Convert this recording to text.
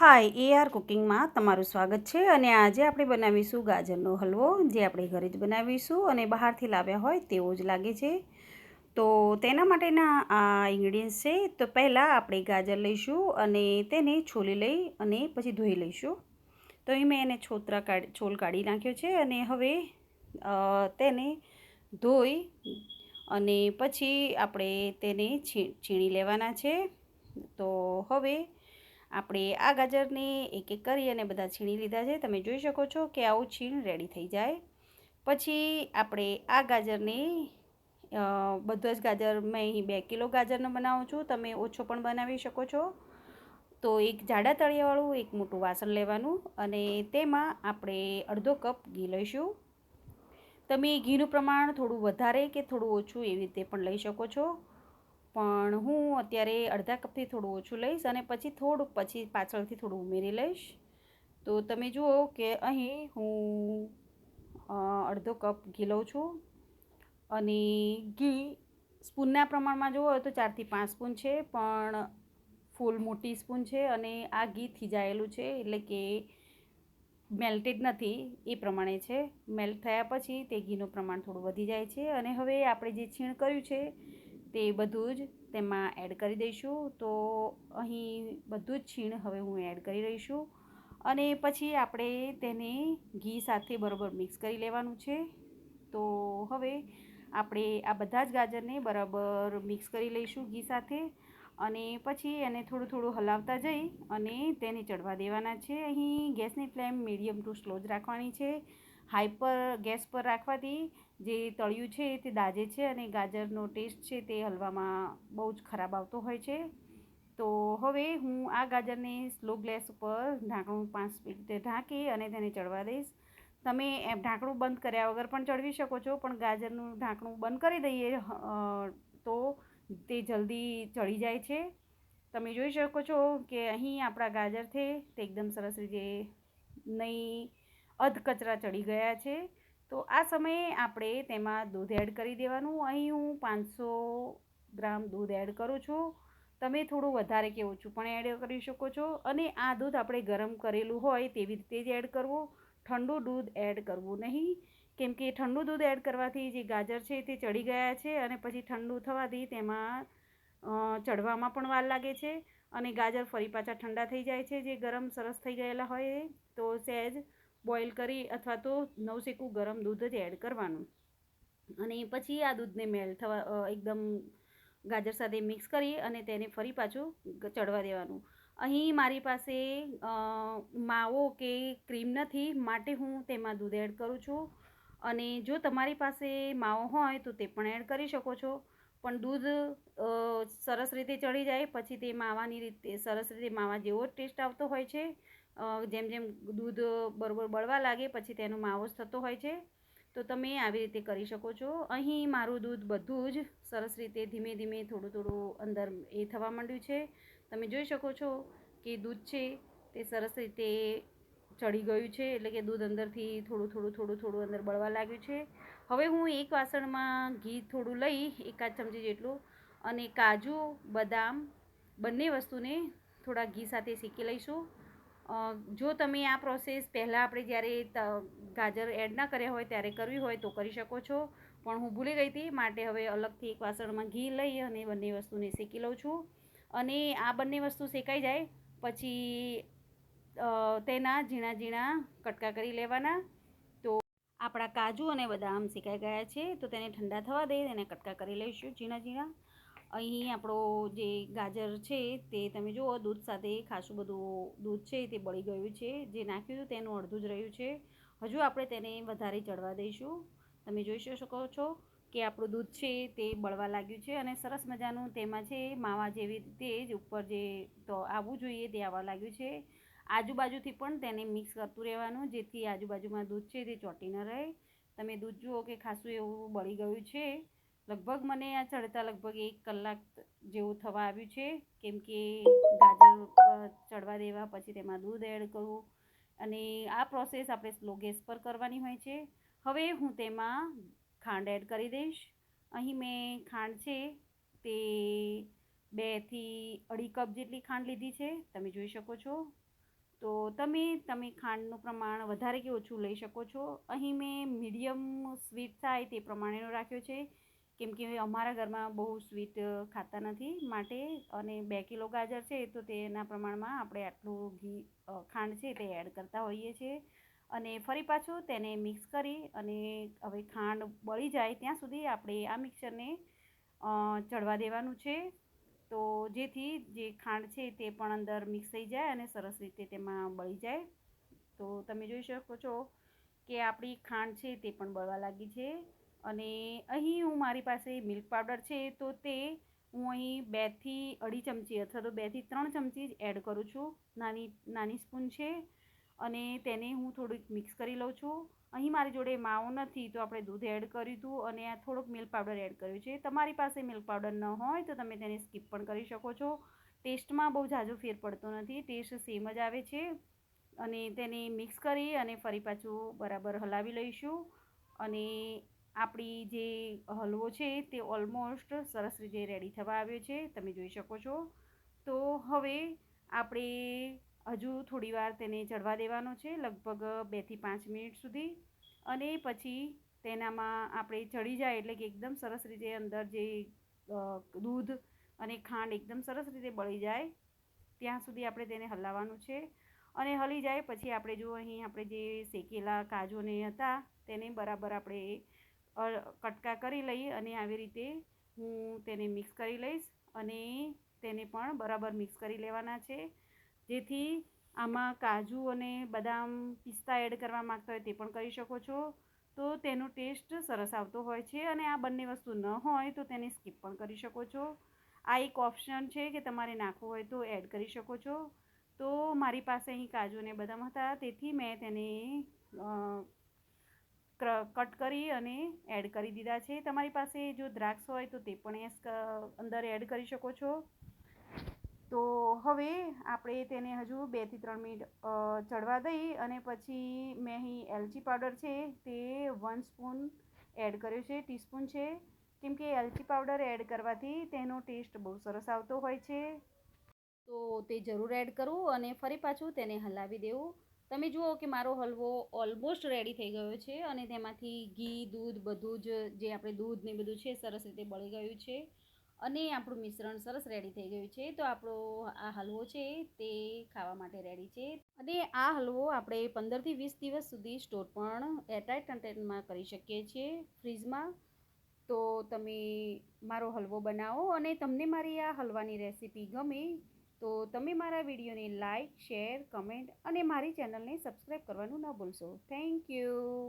હાય AR કુકિંગમાં તમારું સ્વાગત છે અને આજે આપણે બનાવીશું ગાજરનો હલવો, જે આપણે ઘરે જ બનાવીશું અને બહારથી લાવ્યા હોય તેવો જ લાગે છે. તો તેના માટેના આ ઇન્ગ્રીડિયન્ટ્સ છે. તો પહેલાં આપણે ગાજર લઈશું અને તેને છોલી લઈ અને પછી ધોઈ લઈશું. તો અહીં મેં એને છોલ કાઢી નાખ્યો છે અને હવે તેને ધોઈ અને પછી આપણે તેને છીણી લેવાના છે. તો હવે આપણે આ ગાજરને એક એક કરી અને બધા છીણી લીધા છે. તમે જોઈ શકો છો કે આવું છીણ રેડી થઈ જાય પછી આપણે આ ગાજરને બધા જ ગાજર મેં અહીં 2 કિલો ગાજરનો બનાવું છું. તમે ઓછો પણ બનાવી શકો છો. તો એક જાડા તળિયાવાળું એક મોટું વાસણ લેવાનું અને તેમાં આપણે અડધો કપ ઘી લઈશું. તમે ઘીનું પ્રમાણ થોડું વધારે કે થોડું ઓછું એવી રીતે પણ લઈ શકો છો, પણ હું અત્યારે અડધા કપથી થોડું ઓછું લઈશ અને પછી પાછળથી થોડું ઉમેરી લઈશ. તો તમે જુઓ કે અહીં હું અડધો કપ ઘી લઉં છું અને ઘી સ્પૂનના પ્રમાણમાં જુઓ તો 4 થી 5 સ્પૂન છે, પણ ફૂલ મોટી સ્પૂન છે અને આ ઘી થીજાયેલું છે, એટલે કે મેલ્ટેડ નથી એ પ્રમાણે છે. મેલ્ટ થયા પછી તે ઘીનું પ્રમાણ થોડું વધી જાય છે અને હવે આપણે જે છીણ કર્યું છે તે બધું જ તેમાં એડ કરી દઈશું. તો અહીં બધું જ છીણ હવે હું એડ કરી રહી છું અને પછી આપણે તેને ઘી સાથે બરાબર મિક્સ કરી લેવાનું છે. તો હવે આપણે આ બધા જ ગાજરને બરાબર મિક્સ કરી લઈશું ઘી સાથે અને પછી એને થોડું થોડું હલાવતા જઈ અને તેને ચડવા દેવાના છે. અહીં ગેસની ફ્લેમ મીડિયમ ટુ સ્લો જ રાખવાની છે. હાઈ પર ગેસ પર રાખવાથી જે તળિયું છે તે દાજે છે અને ગાજરનો ટેસ્ટ છે તે હલવામાં બહુ જ ખરાબ આવતો હોય છે. તો હવે હું આ ગાજરને સ્લો ગેસ ઉપર ઢાંકણું 5 મિનિટ ઢાંકી અને તેને ચડવા દઈશ. તમે ઢાંકણું બંધ કર્યા વગર પણ ચડવી શકો છો, પણ ગાજરનું ઢાંકણું બંધ કરી દઈએ તો તે જલ્દી ચડી જાય છે. તમે જોઈ શકો છો કે અહીં આપણા ગાજર છે તે એકદમ સરસ રીતે નહીં અધકચરા ચડી ગયા છે. તો આ સમયે આપણે તેમાં દૂધ એડ કરી દેવાનું. અહીં હું 500 ગ્રામ દૂધ એડ કરું છું. તમે થોડું વધારે કે ઓછું પણ એડ કરી શકો છો અને આ દૂધ આપણે ગરમ કરેલું હોય તેવી રીતે જ એડ કરવું, ઠંડુ દૂધ એડ કરવું નહીં, કેમ કે ઠંડુ દૂધ એડ કરવાથી જે ગાજર છે તે ચડી ગયા છે અને પછી ઠંડુ થવાથી તેમાં ચડવામાં પણ વાર લાગે છે અને ગાજર ફરી પાછા ઠંડા થઈ જાય છે. જે ગરમ સરસ થઈ ગયેલા હોય તો સહેજ બોઇલ કરી અથવા તો નવશેકું ગરમ દૂધ જ એડ કરવાનું અને પછી આ દૂધને મેલ્ટ થવા એકદમ ગાજર સાથે મિક્સ કરી અને તેને ફરી પાછું ચડવા દેવાનું. અહીં મારી પાસે માવો કે ક્રીમ નથી, માટે હું તેમાં દૂધ એડ કરું છું અને જો તમારી પાસે માવો હોય તો તે પણ એડ કરી શકો છો, પણ દૂધ સરસ રીતે ચડી જાય પછી તે માવાની રીતે સરસ રીતે માવા જેવો જ ટેસ્ટ આવતો હોય છે. જેમ જેમ દૂધ બરોબર બળવા લાગે પછી તેનો માવો જ થતો હોય છે. તો તમે આવી રીતે કરી શકો છો. અહીં મારું દૂધ બધું જ સરસ રીતે ધીમે ધીમે થોડું થોડું અંદર એ થવા માંડ્યું છે. તમે જોઈ શકો છો કે દૂધ છે તે સરસ રીતે ચડી ગયું છે, એટલે કે દૂધ અંદરથી થોડું અંદર બળવા લાગ્યું છે. હવે હું એક વાસણમાં ઘી થોડું લઈ 1 ચમચી જેટલું અને કાજુ બદામ બંને વસ્તુને થોડા ઘી સાથે શેકી લઈશું. જો તમે આ પ્રોસેસ પહેલાં આપણે જ્યારે ગાજર એડ ના કર્યા હોય ત્યારે કરવી હોય તો કરી શકો છો, પણ હું ભૂલી ગઈ હતી, માટે હવે અલગથી એક વાસણમાં ઘી લઈ અને બંને વસ્તુને શેકી લઉં છું અને આ બંને વસ્તુ શેકાઈ જાય પછી તેના ઝીણા ઝીણા કટકા કરી લેવાના. તો આપણા કાજુ અને બદામ શેકાઈ ગયા છે તો તેને ઠંડા થવા દઈ તેને કટકા કરી લઈશું ઝીણા ઝીણા. અહીં આપણો જે ગાજર છે તે તમે જુઓ દૂધ સાથે ખાસું બધું દૂધ છે તે બળી ગયું છે. જે નાખ્યું હતું તેનું અડધું જ રહ્યું છે. હજુ આપણે તેને વધારે ચડવા દઈશું. તમે જોઈ શકો છો કે આપણું દૂધ છે તે બળવા લાગ્યું છે અને સરસ મજાનું તેમાં છે માવા જેવી રીતે જ ઉપર જે તો આવવું જોઈએ તે આવવા લાગ્યું છે. આજુબાજુથી પણ તેને મિક્સ કરતું રહેવાનું, જેથી આજુબાજુમાં દૂધ છે તે ચોંટી ન રહે. તમે દૂધ જુઓ કે ખાસું એવું બળી ગયું છે. લગભગ મને આ ચડતા લગભગ 1 કલાક જેવું થવા આવ્યું છે, કેમ કે ગાજર ચડવા દેવા પછી તેમાં દૂધ એડ કરવું અને આ પ્રોસેસ આપણે સ્લો ગેસ પર કરવાની હોય છે. હવે હું તેમાં ખાંડ એડ કરી દઈશ. અહીં મેં ખાંડ છે તે 2 થી 2.5 કપ જેટલી ખાંડ લીધી છે. તમે જોઈ શકો છો તો તમે ખાંડનું પ્રમાણ વધારે કે ઓછું લઈ શકો છો. અહીં મેં મીડિયમ સ્વીટ થાય તે પ્રમાણેનો રાખ્યો છે, કેમ કે અમારા ઘરમાં બહુ સ્વીટ ખાતા નથી માટે. અને 2 કિલો ગાજર છે તો તેના પ્રમાણમાં આપણે આટલું ખાંડ છે તે એડ કરતા હોઈએ છીએ. અને ફરી પાછું તેને મિક્સ કરી અને હવે ખાંડ બળી જાય ત્યાં સુધી આપણે આ મિક્સરને ચડવા દેવાનું છે. તો જેથી જે ખાંડ છે તે પણ અંદર મિક્સ થઈ જાય અને સરસ રીતે તેમાં બળી જાય. તો તમે જોઈ શકો છો કે આપણી ખાંડ છે તે પણ બળવા લાગી છે. અને અહીં હું મારી પાસે મિલ્ક પાવડર છે તો તે હું અહીં 2 થી 2.5 ચમચી અથવા તો 2 થી 3 ચમચી જ એડ કરું છું. નાની સ્પૂન છે અને તેને હું થોડીક મિક્સ કરી લઉં છું. અહીં મારી જોડે માવો નથી તો આપણે દૂધ એડ કર્યું હતું અને આ થોડોક મિલ્ક પાવડર એડ કર્યું છે. તમારી પાસે મિલ્ક પાવડર ન હોય તો તમે તેને સ્કીપ પણ કરી શકો છો. ટેસ્ટમાં બહુ ઝાઝો ફેર પડતો નથી, ટેસ્ટ સેમ જ આવે છે. અને તેને મિક્સ કરી અને ફરી પાછું બરાબર હલાવી લઈશું. અને આપણી જે હલવો છે તે ઓલમોસ્ટ સરસ રીતે રેડી થવા આવ્યો છે, તમે જોઈ શકો છો. તો હવે આપણે હજુ થોડીવાર તેને ચડવા દેવાનો છે, લગભગ 2 થી 5 મિનિટ સુધી. અને પછી તેનામાં આપણે ચડી જાય એટલે કે એકદમ સરસ રીતે અંદર જે દૂધ અને ખાંડ એકદમ સરસ રીતે બળી જાય ત્યાં સુધી આપણે તેને હલાવવાનું છે. અને હલી જાય પછી આપણે જો અહીં આપણે જે શેકેલા કાજુને હતા તેને બરાબર આપણે કટકા કરી લઈ અને આવી રીતે હું તેને મિક્સ કરી લઈશ. અને તેને પણ બરાબર મિક્સ કરી લેવાના છે, જેથી આમાં કાજુ અને બદામ પિસ્તા એડ કરવા માગતા હોય તે પણ કરી શકો છો. તો તેનો ટેસ્ટ સરસ આવતો હોય છે. અને આ બંને વસ્તુ ન હોય તો તેને સ્કીપ પણ કરી શકો છો. આ એક ઓપ્શન છે કે તમારે નાખવું હોય તો એડ કરી શકો છો. તો મારી પાસે અહીં કાજુ અને બદામ હતા તેથી મેં તેને કટ કરી અને એડ કરી દીધા છે. તમારી પાસે જો દ્રાક્ષ હોય તો તે પણ અંદર એડ કરી શકો છો. તો હવે આપણે તેને હજુ 2 થી 3 મિનિટ ચડવા દઈ અને પછી મેં અહીં એલચી પાવડર છે તે 1 સ્પૂન એડ કર્યો છે, ટીસ્પૂન છે. કેમ કે એલચી પાવડર એડ કરવાથી તેનો ટેસ્ટ બહુ સરસ આવતો હોય છે. તો તે જરૂર એડ કરવું અને ફરી પાછું તેને હલાવી દેવું. તમે જુઓ કે મારો હલવો ઓલમોસ્ટ રેડી થઈ ગયો છે અને તેમાંથી ઘી દૂધ બધું જ જે આપણે દૂધ ને બધું છે સરસ રીતે બળી ગયું છે અને આપણું મિશ્રણ સરસ રેડી થઈ ગયું છે. તો આપણો આ હલવો છે તે ખાવા માટે રેડી છે. અને આ હલવો આપણે 15 થી 20 દિવસ સુધી સ્ટોર પણ એરટાઇટ કન્ટેનરમાં કરી શકીએ છીએ ફ્રીજમાં. તો તમે મારો હલવો બનાવો અને તમને મારી આ હલવાની રેસીપી ગમે તો તમે મારા વિડીયોને લાઇક, શેર, કમેન્ટ અને મારી ચેનલને સબસ્ક્રાઈબ કરવાનું ન ભૂલશો. Thank you.